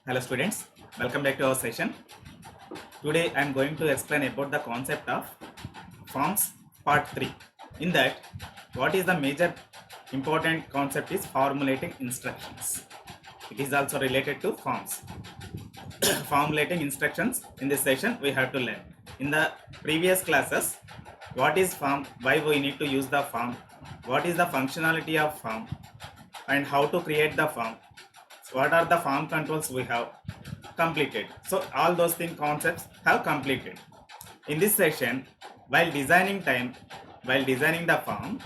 Hello students, welcome back to our session. Today I am going to explain about the concept of forms part 3. In that, what is the major important concept is formulating instructions. It is also related to forms. Formulating instructions in this session we have to learn. In the previous classes, what is form, why we need to use the form, what is the functionality of form, and how to create the form, what are the form controls we have completed. So all those things concepts have completed. In this session, while designing the form,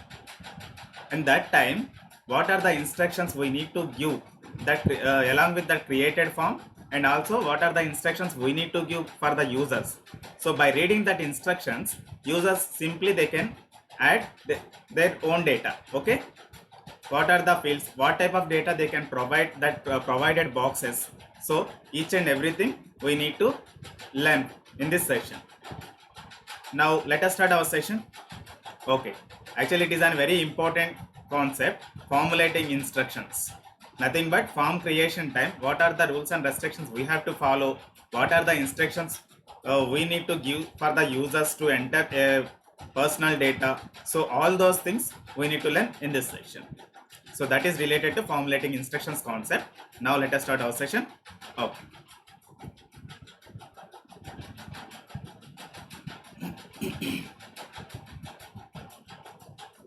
and that time, what are the instructions we need to give that along with the created form, and also what are the instructions we need to give for the users. So by reading that instructions, users simply they can add their own data. Okay, what are the fields, what type of data they can provide, that provided boxes. So each and everything we need to learn in this session. Now let us start our session. Okay, actually it is a very important concept, formulating instructions. Nothing but form creation time, what are the rules and restrictions we have to follow, what are the instructions we need to give for the users to enter personal data. So all those things we need to learn in this session. So that is related to formulating instructions concept. Now let us start our session. Okay.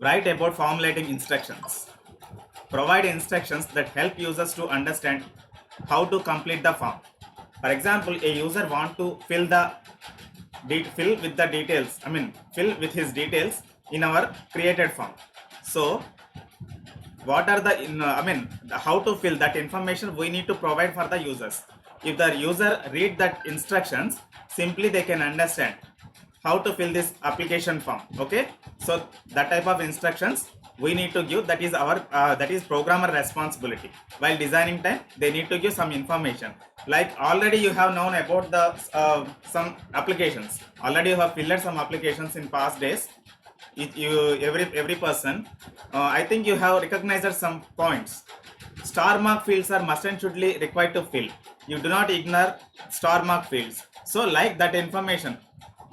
Write about formulating instructions. Provide instructions that help users to understand how to complete the form. For example, a user want to fill with the details. Fill with his details in our created form. So what are the how to fill that information we need to provide for the users. If the user read that instructions, simply they can understand how to fill this application form. Okay, so that type of instructions we need to give, that is our that is programmer responsibility. While designing time, they need to give some information, like already you have known about the some applications, already you have filled some applications in past days. Every person, I think you have recognized some points. Star mark fields are must and shouldly required to fill. You do not ignore star mark fields. So like that information,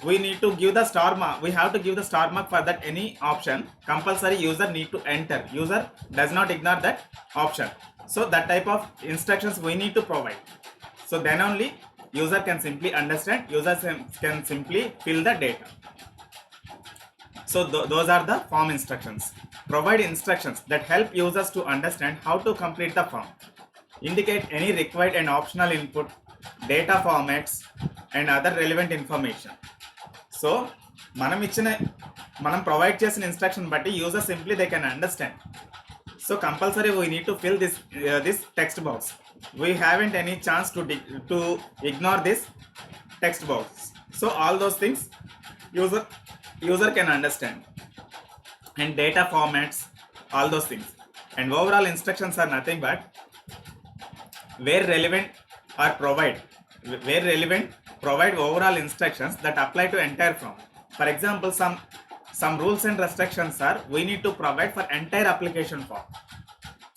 we need to give the star mark, we have to give the star mark for that any option. Compulsory user need to enter, user does not ignore that option. So that type of instructions we need to provide. So then only user can simply understand, users can simply fill the data. So those are the form instructions. Provide instructions that help users to understand how to complete the form. Indicate any required and optional input, data formats, and other relevant information. So మనం provide చేసిన instruction బట్టి user simply they can understand. So compulsory we need to fill this text box. We haven't any chance to ignore this text box. So all those things user can understand, and data formats, all those things. And overall instructions are nothing but where relevant provide overall instructions that apply to entire form. For example, some rules and restrictions are we need to provide for entire application form,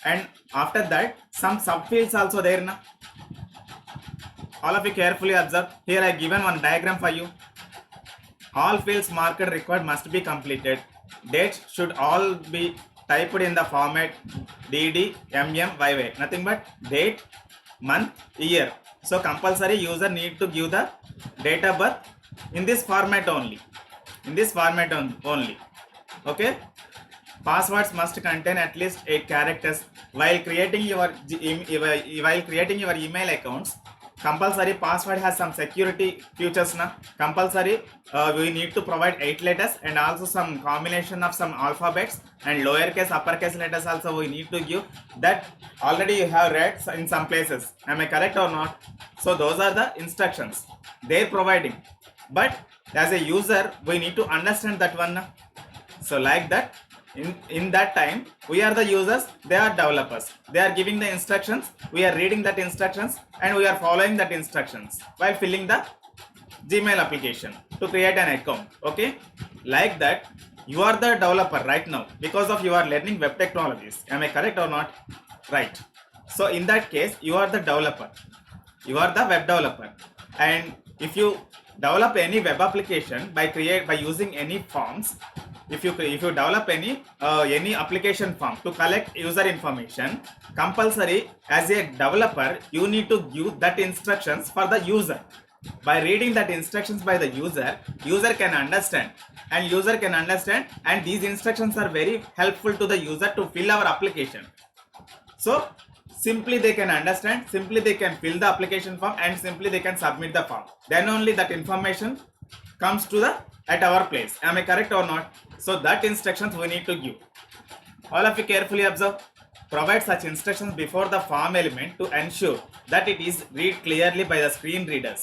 and after that some subfields also there na. All of you carefully observe. Here I given one diagram for you. All fields marked required must be completed. Dates should all be typed in the format DD, MM, YY. Nothing but date, month, year. So compulsory user need to give the date of birth in this format only. Okay. Passwords must contain at least 8 characters. While creating your email accounts, compulsory password has some security features na. Compulsory we need to provide 8 letters and also some combination of some alphabets and lowercase uppercase letters also we need to give. That already you have read in some places. Am I correct or not? So those are the instructions they're providing, but as a user we need to understand that one na. So like that, in that time we are the users, they are developers. They are giving the instructions, we are reading that instructions, and we are following that instructions while filling the Gmail application to create an account. Okay, like that you are the developer right now because of you are learning web technologies. Am I correct or not? Right. So in that case you are the developer. You are the web developer, and if you develop any web application by using any forms, if you develop any application form to collect user information, compulsory as a developer you need to give that instructions for the user. By reading that instructions by the user can understand, and these instructions are very helpful to the user to fill our application. So simply they can understand, simply they can fill the application form, and simply they can submit the form. Then only that information comes to the at our place. Am I correct or not? So that instructions we need to give. All of you carefully observe. Provide such instructions before the form element to ensure that it is read clearly by the screen readers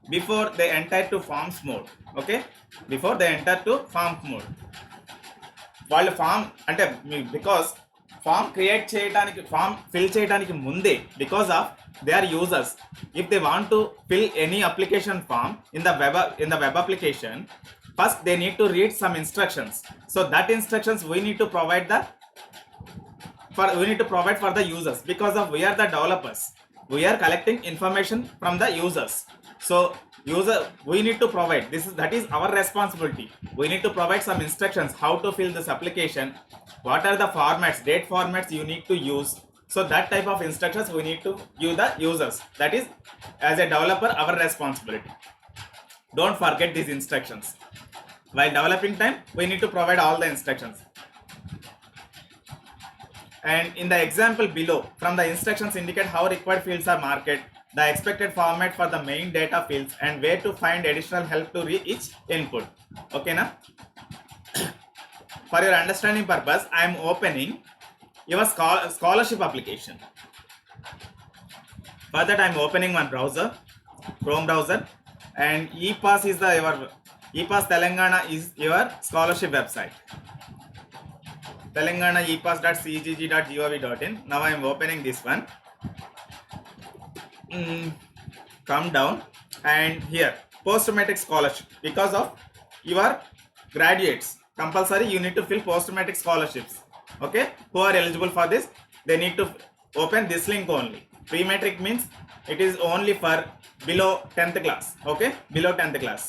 before they enter to forms mode. Okay, before they enter to form mode. వాళ్ళు form అంటే because form create చేయడానికి, form fill చేయడానికి ముందే, because of they are users, if they want to fill any application form in the web application, first they need to read some instructions. So that instructions we need to provide for the users, because of we are the developers, we are collecting information from the users. So we need to provide that is our responsibility. We need to provide some instructions how to fill this application, what are the date formats you need to use. So that type of instructions we need to give the users. That is, as a developer, our responsibility. Don't forget these instructions. While developing time, we need to provide all the instructions. And in the example below, from the instructions indicate how required fields are marked, the expected format for the main data fields, and where to find additional help to read each input. Okay na? For your understanding purpose, I am opening your scholarship application. For that, I am opening my browser, Chrome browser, and ePass is your ePass Telangana is your scholarship website. Telangana epass.cgg.gov.in. Now I am opening this one. Come down, and here post-matric scholarship. Because of your graduates, compulsory you need to fill post-matric scholarships. Okay, who are eligible for this, they need to open this link only. Pre-matric means it is only for below 10th class. Okay, below 10th class.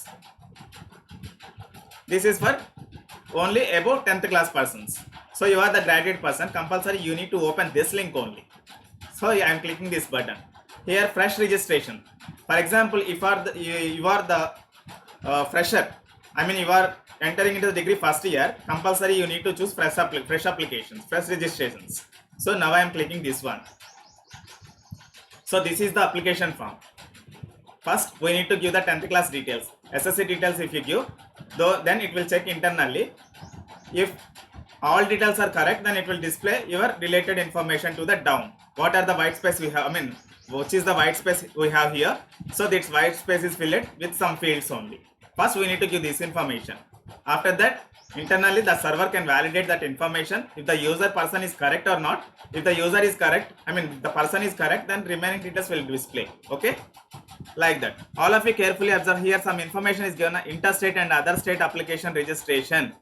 This is for only above 10th class persons. So you are the graduate person, compulsory you need to open this link only. So I am clicking this button. Here, fresh registration. For example, if you are the fresher, I mean you are entering into the degree first year, compulsory you need to choose fresh applications, fresh registrations. So now I am clicking this one. So this is the application form. First we need to give the 10th class details, SSC details. If you give, then it will check internally. If all details are correct, then it will display your related information to the down. What are the white space we have, which is the white space we have here. So this white space is filled with some fields only. First we need to give this information. After that, internally the server can validate that information if the user person is correct or not. If the user is correct, the person is correct, then remaining details will display. Okay, like that. All of you carefully observe. Here some information is given: interstate and other state application registration.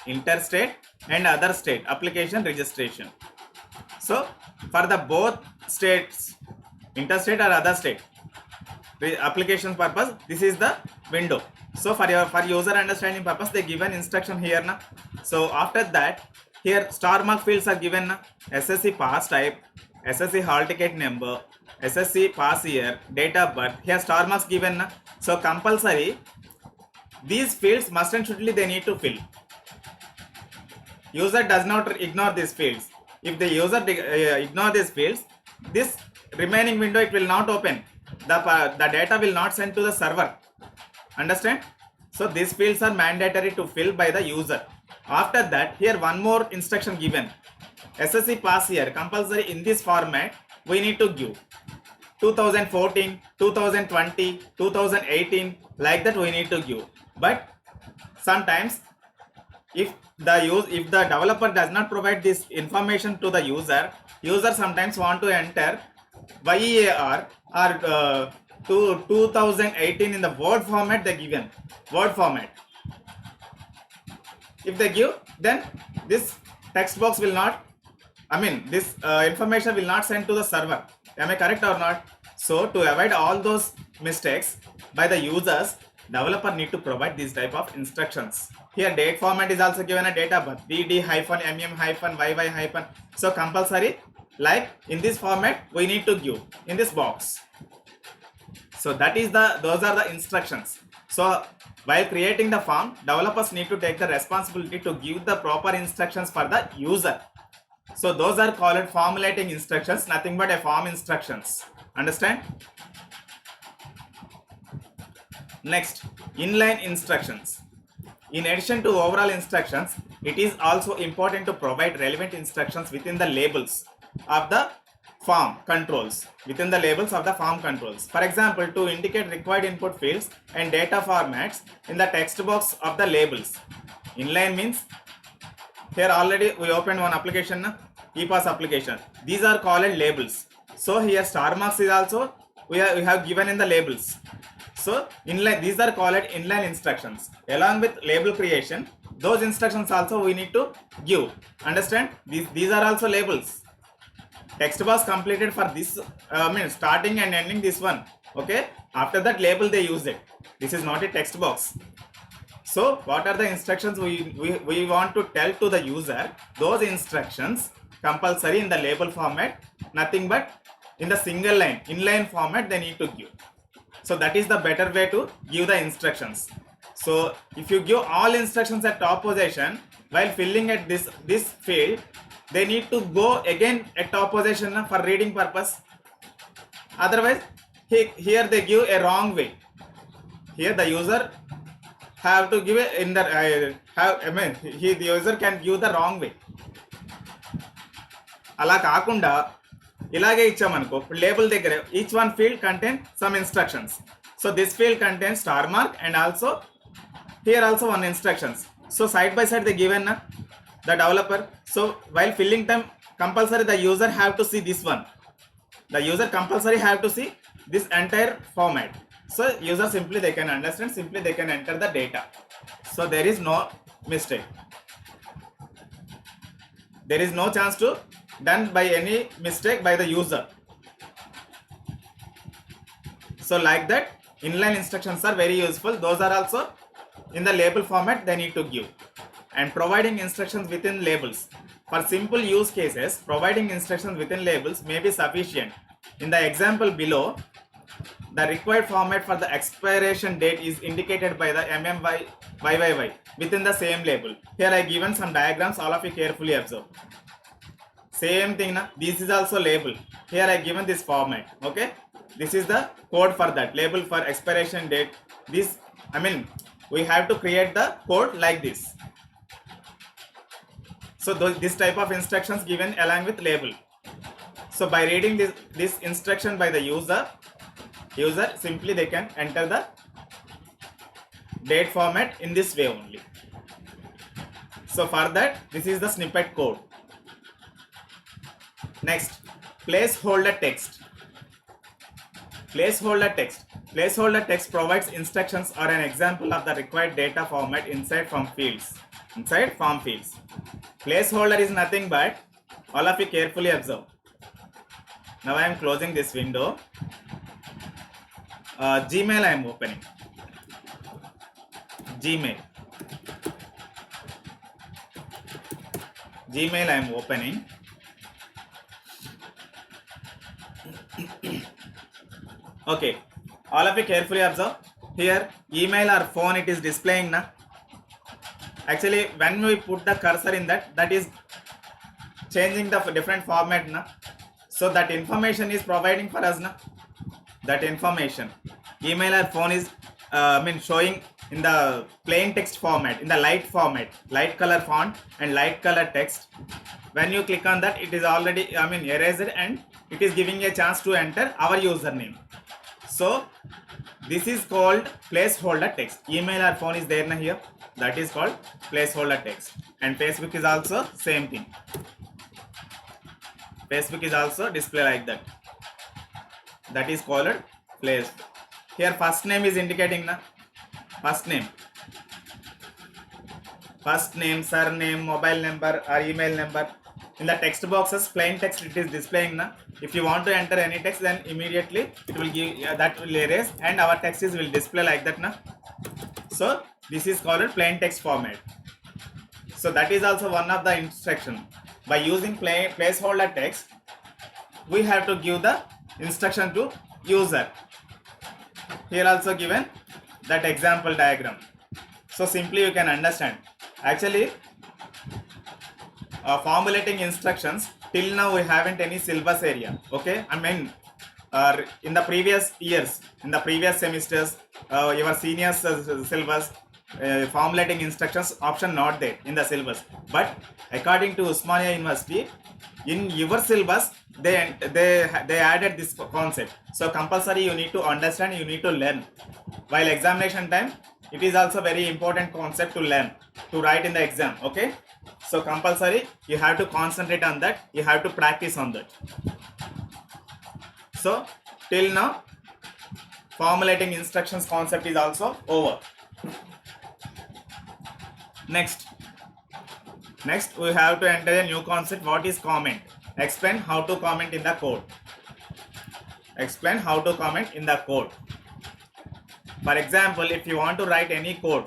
Interstate and other state application registration. So for the both states, interstate or other state application purpose, this is the window. So for user understanding purpose, they given instruction here na. So after that, here star mark fields are given na. SSC pass type, SSC hall ticket number, SSC pass year, date of birth. Here star marks given na. So compulsory these fields must and shouldly they need to fill. User does not ignore these fields. If the user ignore these fields, this remaining window it will not open. The data will not send to the server. Understand? So these fields are mandatory to fill by the user. After that, here one more instruction given: SSC pass year compulsory in this format we need to give 2014, 2020, 2018, like that we need to give. But sometimes if the developer does not provide this information to the user sometimes want to enter YEAR or to 2018 in the Word format. They given Word format. If they give, then this text box will not, this information will not send to the server. Am I correct or not? So to avoid all those mistakes by the users, developer need to provide this type of instructions. Here date format is also given a date of birth dd hyphen mm hyphen yy hyphen. So compulsory, like in this format we need to give in this box. So those are the instructions. So while creating the form, developers need to take the responsibility to give the proper instructions for the user. So those are called formulating instructions, nothing but a form instructions. Understand? Next, inline instructions. In addition to overall instructions, it is also important to provide relevant instructions within the labels of the form controls. Within the labels of the form controls. For example, to indicate required input fields and data formats in the text box of the labels. Inline means, here already we opened one application, ePass application. These are called labels. So here star marks is also we have given in the labels. So inline, these are called inline instructions. Along with label creation, those instructions also we need to give. Understand? These are also labels. Text box completed for this starting and ending this one. Okay, after that label they use it. This is not a text box. So what are the instructions we want to tell to the user? Those instructions compulsory in the label format, nothing but in the single line inline format they need to give. So that is the better way to give the instructions. So if you give all instructions at top position, while filling at this field, they need to go again at top position for reading purpose. Otherwise, here they give a wrong way. Here the user have to give it in the the user can give the wrong way. అలా కాకుండా ఇలాగే ఇచ్చామనుకో, label దగ్గర each one field contain some instructions. So this field contains star mark and also here also one instructions. So side by side they given the developer. So while filling time, compulsory the user have to see this one. The user compulsory have to see this entire format. So user simply they can understand, simply they can enter the data. So there is no mistake. There is no chance to done by any mistake by the user. So like that, inline instructions are very useful. Those are also in the label format they need to give. And providing instructions within labels. For simple use cases, providing instructions within labels may be sufficient. In the example below, the required format for the expiration date is indicated by the MMYYY within the same label. Here I given some diagrams, all of you carefully observe. Same thing, this is also label. Here I given this format. Okay, this is the code for that label for expiration date. This we have to create the code like this. So this type of instructions given along with label. So by reading this instruction by the user simply they can enter the date format in this way only. So for that, this is the snippet code. Next, placeholder text. Placeholder text. Placeholder text provides instructions or an example of the required data format inside form fields. Placeholder is nothing but, all of you carefully observe. Now I am closing this window. Gmail I am opening. Gmail I am opening. Okay, all of you carefully observe. Here email or phone it is displaying na. Actually when we put the cursor in that is changing the different format na. So that information is providing for us na. That information, email or phone is showing in the plain text format, in the light format, light color font and light color text. When you click on that, it is already erased and it is giving a chance to enter our username. So this is called placeholder text. Email or phone is there na here, that is called placeholder text. And Facebook is also same thing. Facebook is also display like that. That is called place. Here first name is indicating na, first name, surname, mobile number or email number. in the text boxes plain text it is displaying now. If you want to enter any text, then immediately it will give that will erase and our text will display like that now. So this is called plain text format. So that is also one of the instruction. By using placeholder text, we have to give the instruction to user. Here also given that example diagram. So simply you can understand. Actually, formulating instructions till now we haven't any syllabus area. Okay, I mean in the previous years, in the previous semesters, your seniors syllabus, formulating instructions option not there in the syllabus. But according to Osmania University, in your syllabus they added this concept. So compulsory you need to understand, you need to learn. While examination time, it is also very important concept to learn, to write in the exam. Okay, so compulsory you have to concentrate on that, you have to practice on that. So till now formulating instructions concept is also over. Next we have to enter a new concept. What is comment? Explain how to comment in the code. Explain how to comment in the code. For example, if you want to write any code,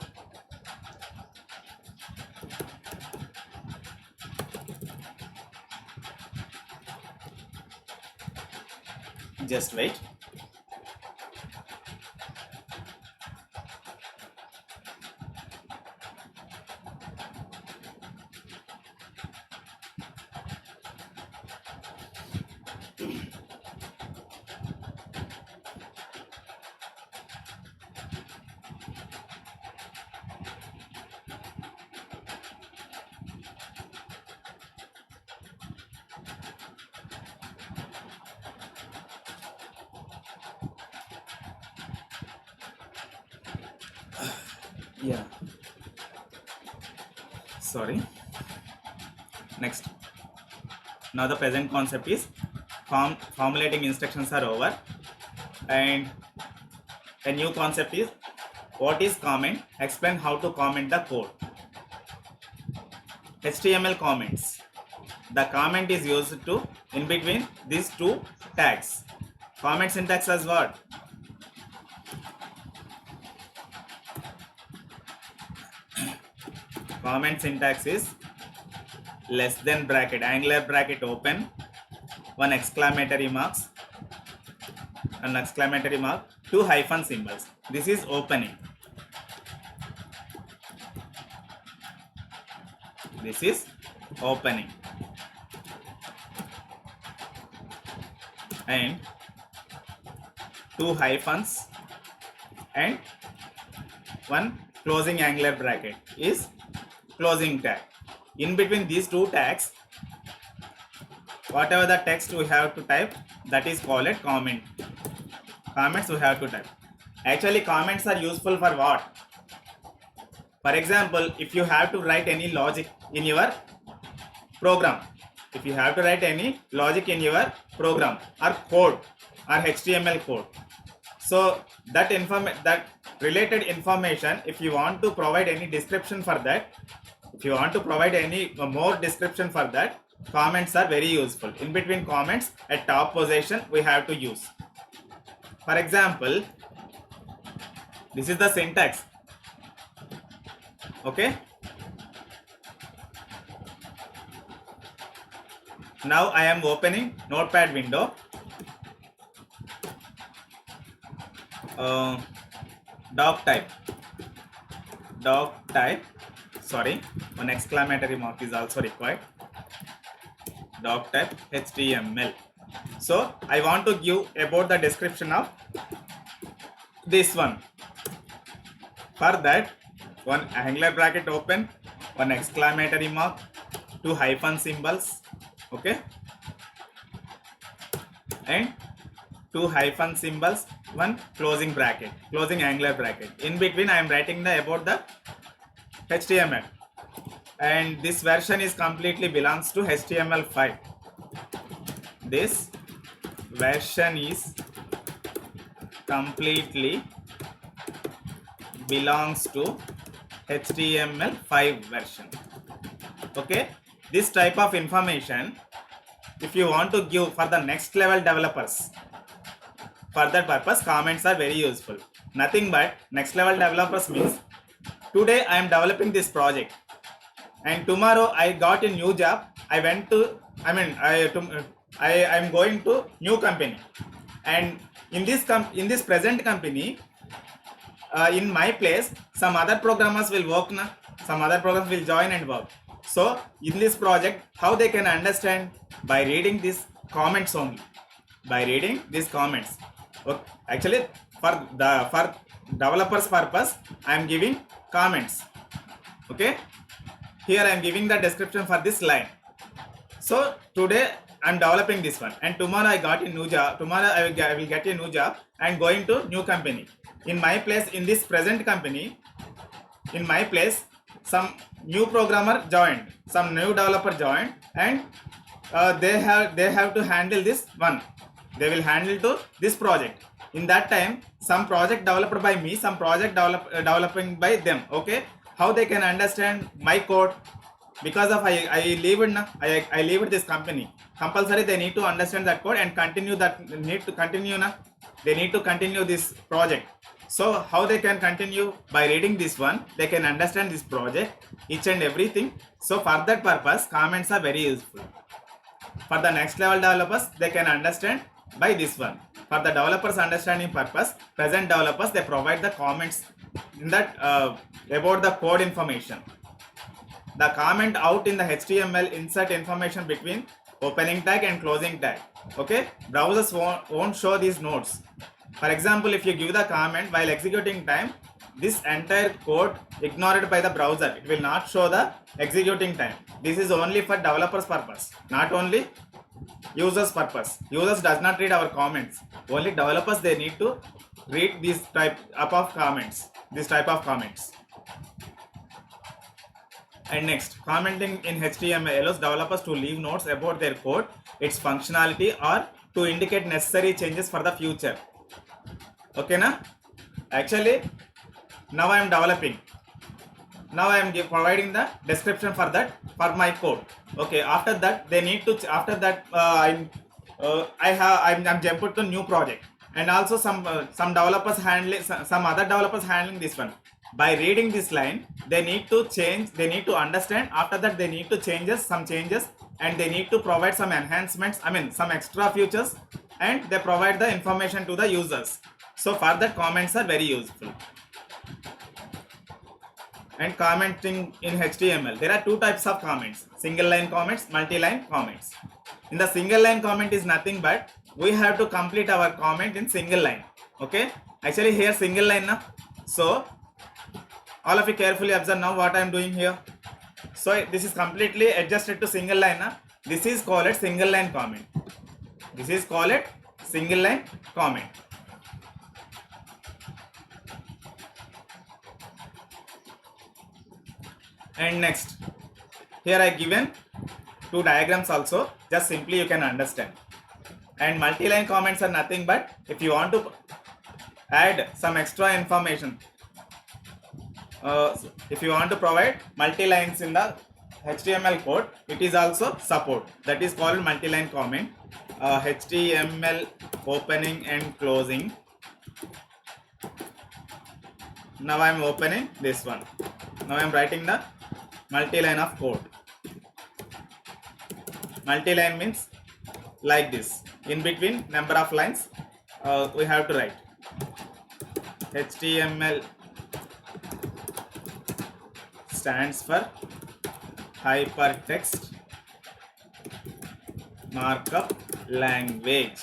just wait. Yeah, sorry. Next, now the present concept is formulating instructions are over, and a new concept is what is comment. Explain how to comment the code. HTML comments. The comment is used to in between these two tags. Comment syntax as what? Comment syntax is less than bracket, angular bracket open, one exclamatory marks, an exclamatory mark, two hyphen symbols. This is opening. This is opening. And two hyphens and one closing angular bracket is closing tag. In between these two tags, whatever the text we have to type, that is called a comment. Comments we have to type. Actually, comments are useful for what? For example, if you have to write any logic in your program, if you have to write any logic in your program or code or HTML code, so that related information, if you want to provide any description for that, if you want to provide any more description for that, comments are very useful. In between comments, at top position we have to use. For example, this is the syntax. Okay, now I am opening notepad window. Doc type, sorry, one exclamatory mark is also required. Doc type HTML. So I want to give about the description of this one. For that, one angular bracket open, one exclamatory mark, two hyphen symbols, okay, and two hyphen symbols, one closing bracket, closing angular bracket. In between I am writing about the HTML, and this version is completely belongs to HTML5. This version is completely belongs to HTML5 version. Okay, this type of information, if you want to give for the next level developers, for that purpose comments are very useful. Nothing but next level developers means today I am developing this project and tomorrow I got a new job. I went to, I am going to new company, and in this present company, in my place some other programmers will work na, some other programs will join and work. So in this project, how they can understand? By reading these comments only, by reading these comments. Okay. Actually for developers purpose I am giving comments. Okay, here I am giving the description for this line. So today I am developing this one, and tomorrow I got a new job. Tomorrow I will get a new job and going to new company. In my place, in this present company, in my place, some new programmer joined, some new developer joined, and they have to handle this one. They will handle to this project. In that time, some project developed by me, some project developing by them. Okay, how they can understand my code? Because of I leave this company. Compulsory they need to understand that code and continue that, need to continue na. They need to continue this project. So how they can continue? By reading this one, they can understand this project, each and everything. So for that purpose, comments are very useful. For the next level developers, they can understand by this one. For the developers understanding purpose, present developers, they provide the comments in that about the code information. The comment out in the HTML insert information between opening tag and closing tag. Okay, browsers won't show these nodes. For example, if you give the comment while executing time, this entire code ignored by the browser, it will not show the executing time. This is only for developers purpose, not only users purpose. Users does not read our comments. Only developers, they need to read this type of comments. And next, commenting in HTML allows developers to leave notes about their code, its functionality, or to indicate necessary changes for the future. Okay na? Actually, now I am developing. Now I am providing the description for that, for my code. Okay, after that they need to, after that I'm jumped to new project, and also some developers handling, some other developers handling this one. By reading this line, they need to change, they need to understand. After that they need to some changes, and they need to provide some enhancements, some extra features, and they provide the information to the users. So for that, comments are very useful. And commenting in HTML, there are two types of comments: single line comments, multi-line comments. In the single line comment is nothing but we have to complete our comment in single line. Okay, actually here single line na. So all of you carefully observe now what I am doing here. So this is completely adjusted to single line na. This is called single line comment. This is called single line comment. And next, here I given two diagrams also, just simply you can understand. And multi-line comments are nothing but if you want to add some extra information, if you want to provide multi-lines in the HTML code, it is also support. That is called multi-line comment. HTML opening and closing. Now I am opening this one. Now I am writing the multi-line of code. Multi-line means like this. In between number of lines, we have to write HTML stands for hypertext markup language.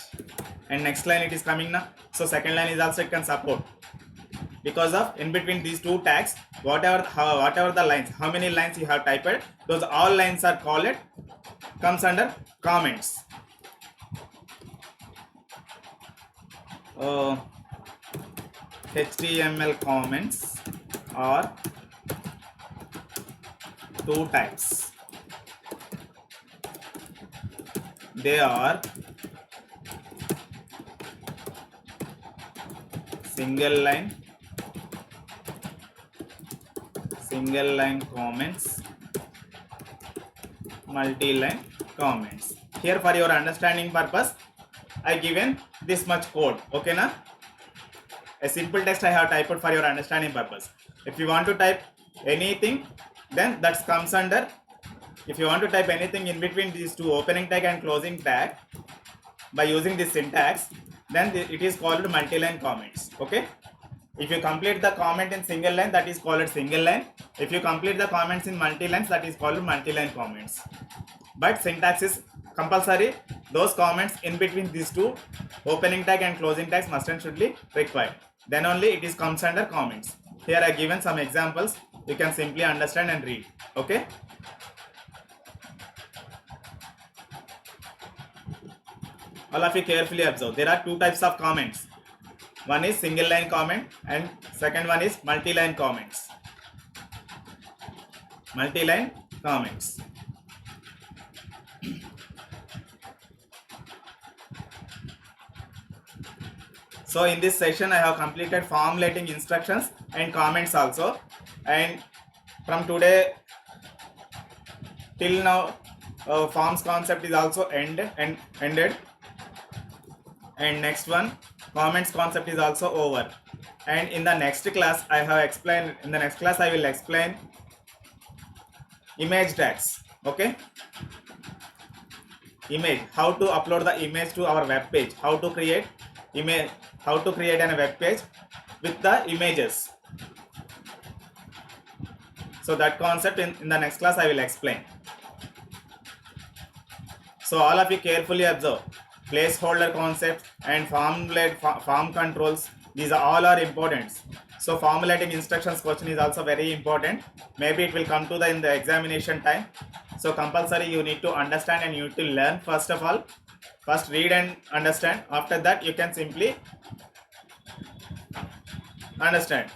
And next line it is coming now. So second line is also it can support. Because of in between these two tags, whatever the lines, how many lines you have typed, those all lines are called, comes under comments. HTML comments are two types. They are single line comments, multi-line comments. Here for your understanding purpose, I given this much code. Okay, na? A simple text I have typed for your understanding purpose. If you want to type anything, then that comes under. If you want to type anything in between these two, opening tag and closing tag, by using this syntax, then it is called multi-line comments. Okay. If you complete the comment in single line, that is called single line. If you complete the comments in multi-lines, that is called multi-line comments. But syntax is compulsory. Those comments in between these two, opening tag and closing tags, must and should be required. Then only it is comes under comments. Here I given some examples. You can simply understand and read. Okay. All of you carefully observe. There are two types of comments. One is single line comment and second one is multi-line comments. Multi-line comments. So in this session I have completed formulating instructions and comments also, and from today till now forms concept is also ended, and next one comments concept is also over. And in the next class I have explained, in the next class I will explain image tags. Okay, image, how to upload the image to our web page, how to create image, how to create a web page with the images. So that concept in the next class I will explain. So all of you carefully observe. Placeholder concepts and form controls, these are all are important. So formulating instructions question is also very important. Maybe it will come to in the examination time. So compulsory you need to understand and you need to learn. First of all, first read and understand. After that you can simply understand.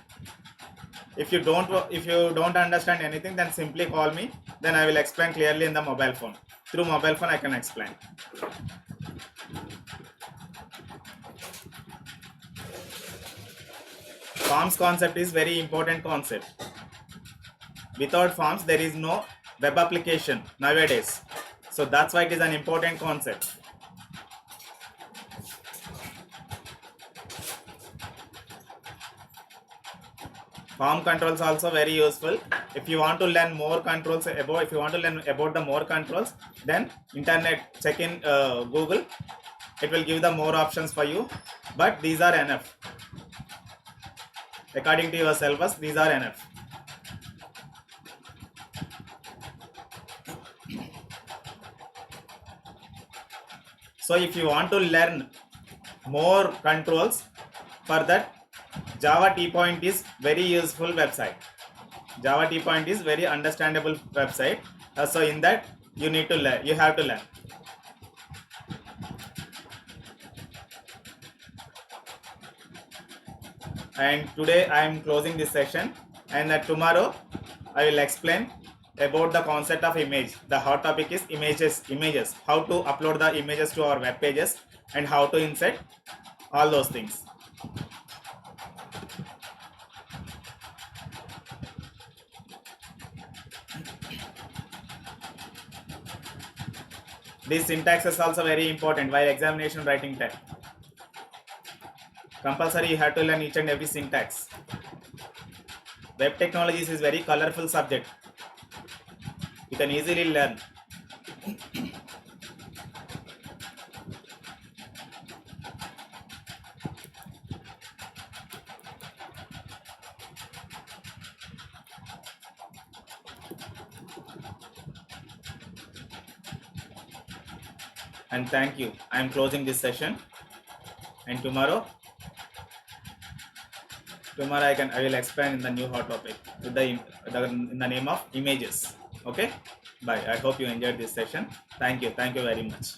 If you don't understand anything, then simply call me, then I will explain clearly in the mobile phone. Through mobile phone I can explain. Forms concept is very important concept. Without forms there is no web application nowadays. So that's why it is an important concept. Form controls also very useful. If you want to learn more controls about, if you want to learn about the more controls, then internet check in Google, it will give the more options for you. But these are enough. According to your syllabus, these are enough. So if you want to learn more controls, for that Java T-Point is very useful website. Java T-Point is very understandable website. So in that you need to learn, you have to learn. And today I am closing this session, and tomorrow I will explain about the concept of image. The hot topic is images, how to upload the images to our web pages and how to insert all those things. This syntax is also very important while examination writing time. Compulsory you have to learn each and every syntax. Web technologies is very colorful subject. You can easily learn. And thank you. I am closing this session, and tomorrow I will explain in the new hot topic with in the name of images. Okay, bye. I hope you enjoyed this session. Thank you very much.